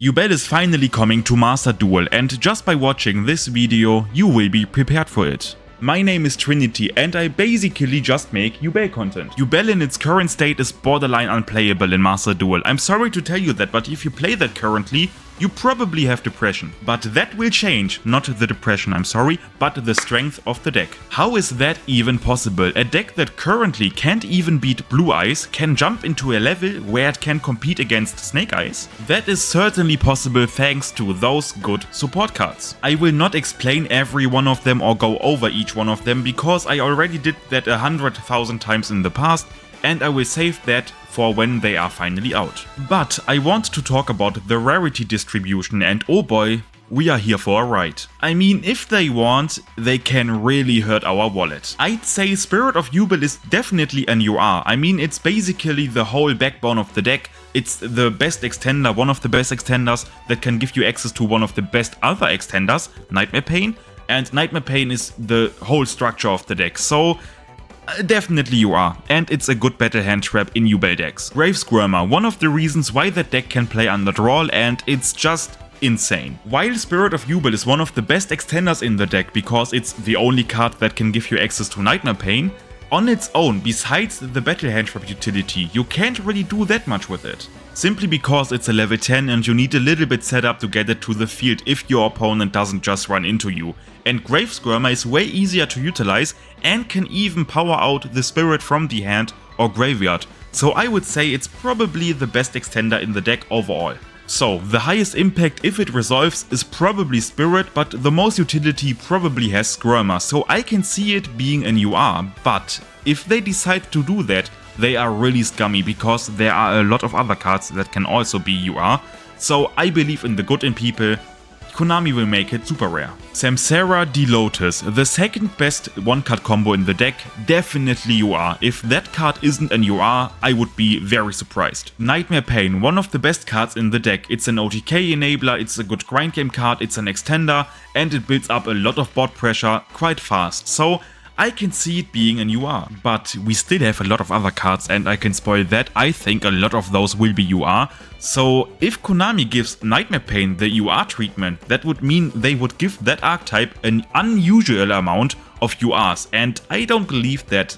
YUBEL is finally coming to Master Duel, and just by watching this video you will be prepared for it. My name is Trinity and I basically just make YUBEL content. YUBEL in its current state is borderline unplayable in Master Duel. I'm sorry to tell you that, but if you play that currently, you probably have depression. But that will change, not the depression, I'm sorry, but the strength of the deck. How is that even possible? A deck that currently can't even beat Blue Eyes can jump into a level where it can compete against Snake Eyes? That is certainly possible thanks to those good support cards. I will not explain every one of them or go over each one of them because I already did that 100,000 times in the past, and I will save that for when they are finally out. But I want to talk about the rarity distribution, and oh boy, we are here for a ride. I mean, if they want, they can really hurt our wallet. I'd say Spirit of YUBEL is definitely an UR. I mean, it's basically the whole backbone of the deck. It's the best extender, one of the best extenders that can give you access to one of the best other extenders, Nightmare Pain. And Nightmare Pain is the whole structure of the deck, so definitely you are, and it's a good battle hand trap in YUBEL decks. Grave Squirmer, one of the reasons why that deck can play under draw, and it's just insane. While Spirit of YUBEL is one of the best extenders in the deck because it's the only card that can give you access to Nightmare Pain, on its own, besides the battle hand trap utility, you can't really do that much with it. Simply because it's a level 10 and you need a little bit set up to get it to the field if your opponent doesn't just run into you. And Grave Squirmer is way easier to utilize and can even power out the spirit from the hand or graveyard. So I would say it's probably the best extender in the deck overall. So the highest impact if it resolves is probably Spirit, but the most utility probably has Squirmer, so I can see it being an UR, but if they decide to do that, they are really scummy because there are a lot of other cards that can also be UR, so I believe in the good in people. Konami will make it super rare. Samsara D Lotus, the second best one card combo in the deck, definitely UR. If that card isn't an UR, I would be very surprised. Nightmare Pain, one of the best cards in the deck. It's an OTK enabler, it's a good grind game card, it's an extender, and it builds up a lot of board pressure quite fast. So I can see it being an UR, but we still have a lot of other cards and I can spoil that. I think a lot of those will be UR. So if Konami gives Nightmare Pain the UR treatment, that would mean they would give that archetype an unusual amount of URs, and I don't believe that.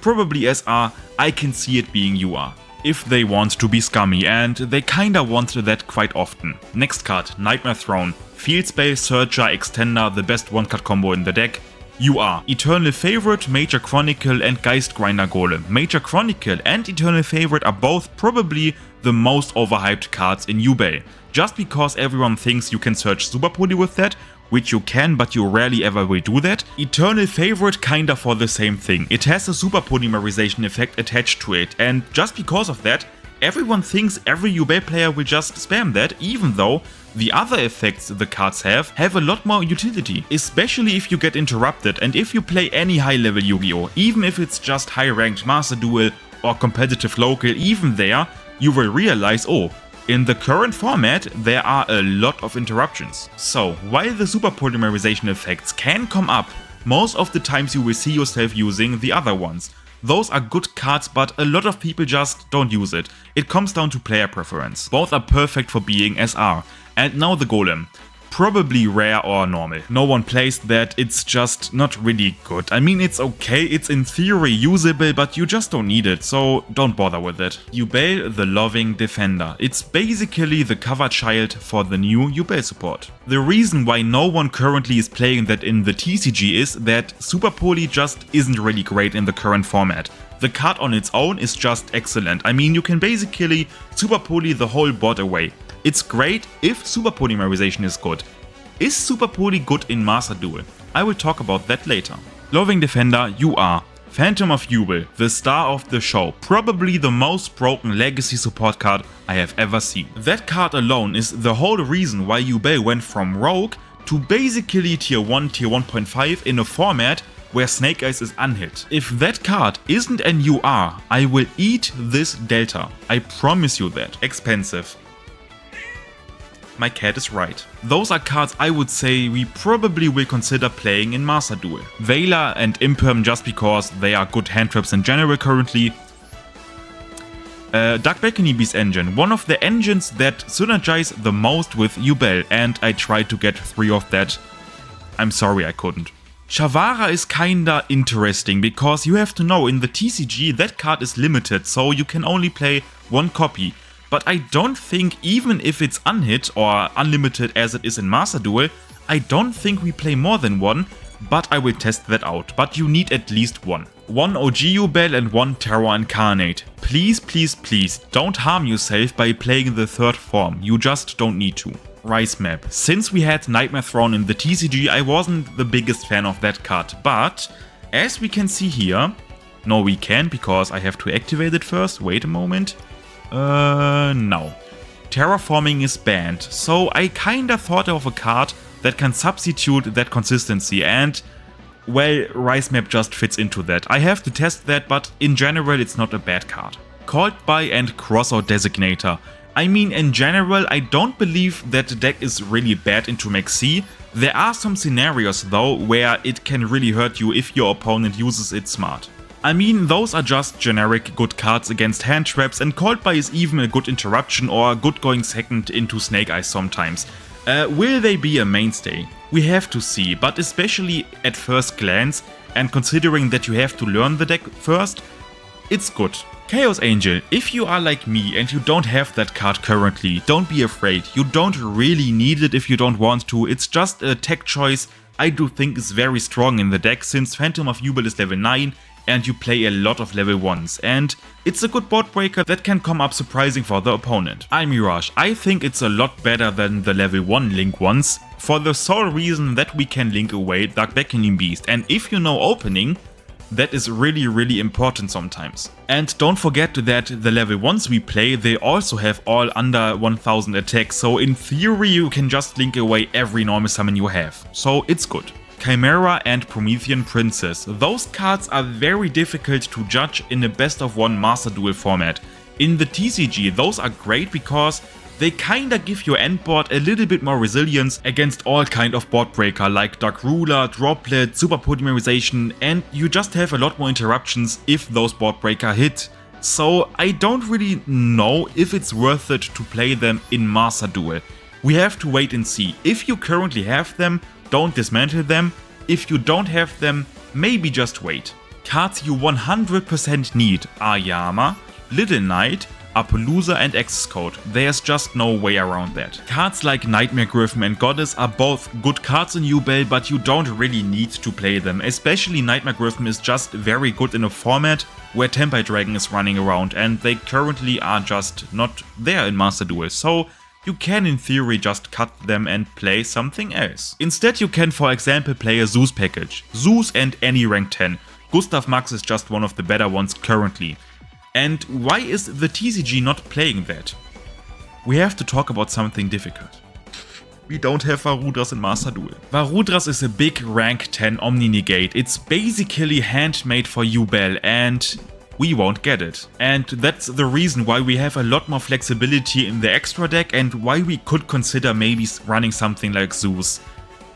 Probably SR, I can see it being UR. If they want to be scummy, and they kinda want that quite often. Next card, Nightmare Throne. Field Spell, Searcher, Extender, the best one card combo in the deck. UR. Eternal Favorite, Major Chronicle and Geist Grinder Golem. Major Chronicle and Eternal Favorite are both probably the most overhyped cards in YUBEL. Just because everyone thinks you can search Superpoly with that, which you can, but you rarely ever will do that. Eternal Favorite kinda for the same thing. It has a super polymerization effect attached to it, and just because of that, everyone thinks every YUBEL player will just spam that, even though the other effects the cards have a lot more utility, especially if you get interrupted and if you play any high level Yu-Gi-Oh! Even if it's just high ranked Master Duel or competitive local, even there you will realize, oh, in the current format there are a lot of interruptions. So while the super polymerization effects can come up, most of the times you will see yourself using the other ones. Those are good cards, but a lot of people just don't use it. It comes down to player preference. Both are perfect for being SR. And now the Golem. Probably rare or normal. No one plays that, it's just not really good. I mean, it's okay, it's in theory usable, but you just don't need it, so don't bother with it. YUBEL the Loving Defender. It's basically the cover child for the new YUBEL support. The reason why no one currently is playing that in the TCG is that Superpoly just isn't really great in the current format. The card on its own is just excellent. I mean, you can basically Superpoly the whole board away. It's great if super polymerization is good. Is Superpoly good in Master Duel? I will talk about that later. Loving Defender UR. Phantom of YUBEL, the star of the show, probably the most broken legacy support card I have ever seen. That card alone is the whole reason why YUBEL went from Rogue to basically tier 1, tier 1.5 in a format where Snake Eyes is unhit. If that card isn't an UR, I will eat this delta. I promise you that. Expensive. My cat is right. Those are cards I would say we probably will consider playing in Master Duel. Veiler and Imperm just because they are good hand traps in general currently. Dark Beckoning Beast engine, one of the engines that synergize the most with YUBEL, and I tried to get 3 of that. I'm sorry I couldn't. Shavara is kinda interesting because you have to know in the TCG that card is limited, so you can only play 1 copy. But I don't think, even if it's unhit or unlimited as it is in Master Duel, I don't think we play more than 1, but I will test that out. But you need at least 1. 1 OG YUBEL and 1 Terror Incarnate. Please, please, please don't harm yourself by playing the 3rd form, you just don't need to. Rise map. Since we had Nightmare Throne in the TCG, I wasn't the biggest fan of that card, but as we can see here, no we can't because I have to activate it first, wait a moment. No. Terraforming is banned, so I kinda thought of a card that can substitute that consistency, and well, Rise Map just fits into that. I have to test that, but in general it's not a bad card. Called by and Crossout Designator. I mean, in general, I don't believe that the deck is really bad into Max C. There are some scenarios though where it can really hurt you if your opponent uses it smart. I mean, those are just generic good cards against hand traps, and Called by is even a good interruption or a good going second into Snake Eyes sometimes. Will they be a mainstay? We have to see, but especially at first glance, and considering that you have to learn the deck first, it's good. Chaos Angel, if you are like me and you don't have that card currently, don't be afraid. You don't really need it if you don't want to, it's just a tech choice I do think is very strong in the deck, since Phantom of YUBEL is level 9 and you play a lot of level 1s, and it's a good board breaker that can come up surprising for the opponent. Mirage, I think it's a lot better than the level 1 link ones, for the sole reason that we can link away Dark Beckoning Beast, and if you know opening, that is really important sometimes. And don't forget that the level 1s we play, they also have all under 1000 attacks, so in theory you can just link away every normal summon you have, so it's good. Chimera and Promethean Princess. Those cards are very difficult to judge in a best of 1 Master Duel format. In the TCG those are great because they kinda give your end board a little bit more resilience against all kind of board breaker like Dark Ruler, Droplet, Superpolymerization, and you just have a lot more interruptions if those board breaker hit. So I don't really know if it's worth it to play them in Master Duel. We have to wait and see. If you currently have them, don't dismantle them. If you don't have them, maybe just wait. Cards you 100% need are Yama, Little Knight, Appaloosa and Access Code. There's just no way around that. Cards like Nightmare Griffin and Goddess are both good cards in YUBEL, but you don't really need to play them. Especially Nightmare Griffin is just very good in a format where Tempai Dragon is running around, and they currently are just not there in Master Duel, so you can in theory just cut them and play something else. Instead you can for example play a Zeus package. Zeus and any rank 10. Gustav Max is just one of the better ones currently. And why is the TCG not playing that? We have to talk about something difficult. We don't have Varudras in Master Duel. Varudras is a big rank 10 Omni Negate. It's basically handmade for YUBEL and we won't get it. And that's the reason why we have a lot more flexibility in the extra deck and why we could consider maybe running something like Zeus.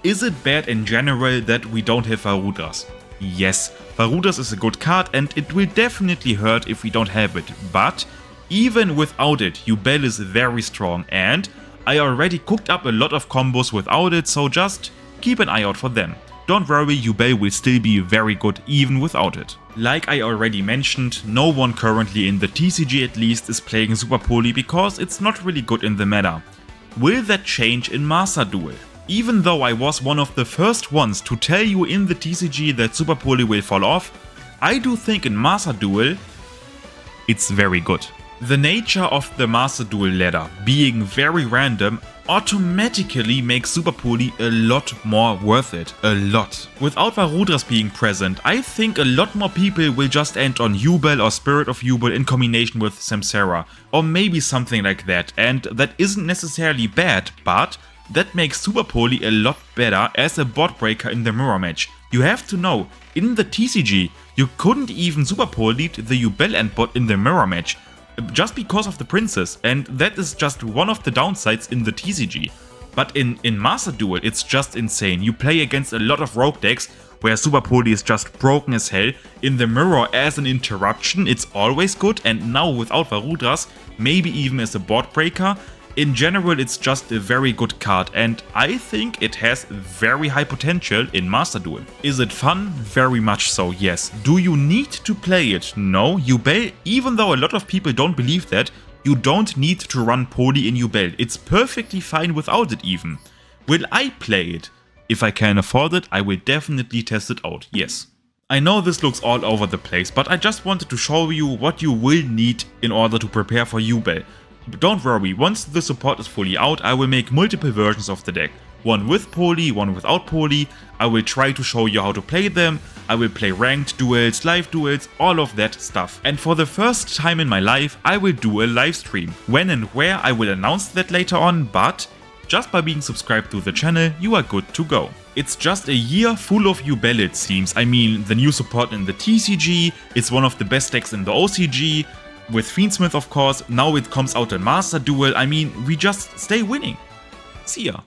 Is it bad in general that we don't have Varudras? Yes, Varudras is a good card and it will definitely hurt if we don't have it, but even without it, YUBEL is very strong and I already cooked up a lot of combos without it, so just keep an eye out for them. Don't worry, YUBEL will still be very good even without it. Like I already mentioned, no one currently in the TCG at least is playing Superpoly because it's not really good in the meta. Will that change in Master Duel? Even though I was one of the first ones to tell you in the TCG that Superpoly will fall off, I do think in Master Duel it's very good. The nature of the Master Duel ladder being very random automatically makes Superpoly a lot more worth it. A lot. Without Varudras being present, I think a lot more people will just end on YUBEL or Spirit of YUBEL in combination with Samsara, or maybe something like that, and that isn't necessarily bad, but that makes Superpoly a lot better as a board breaker in the mirror match. You have to know, in the TCG, you couldn't even Superpoly the YUBEL endbot in the mirror match, just because of the princess, and that is just one of the downsides in the TCG. But in Master Duel, it's just insane. You play against a lot of rogue decks where Superpoly is just broken as hell. In the mirror as an interruption, it's always good, and now without Varudras, maybe even as a board breaker. In general, it's just a very good card, and I think it has very high potential in Master Duel. Is it fun? Very much so, yes. Do you need to play it? No. YUBEL, even though a lot of people don't believe that, you don't need to run Poly in YUBEL. It's perfectly fine without it even. Will I play it? If I can afford it, I will definitely test it out, yes. I know this looks all over the place, but I just wanted to show you what you will need in order to prepare for YUBEL. Don't worry, once the support is fully out, I will make multiple versions of the deck. One with Poly, one without Poly. I will try to show you how to play them. I will play ranked duels, live duels, all of that stuff. And for the first time in my life, I will do a live stream. When and where, I will announce that later on, but just by being subscribed to the channel, you are good to go. It's just a year full of YUBEL, it seems. I mean, the new support in the TCG, it's one of the best decks in the OCG, with Fiendsmith of course, now it comes out in Master Duel. I mean, we just stay winning. See ya.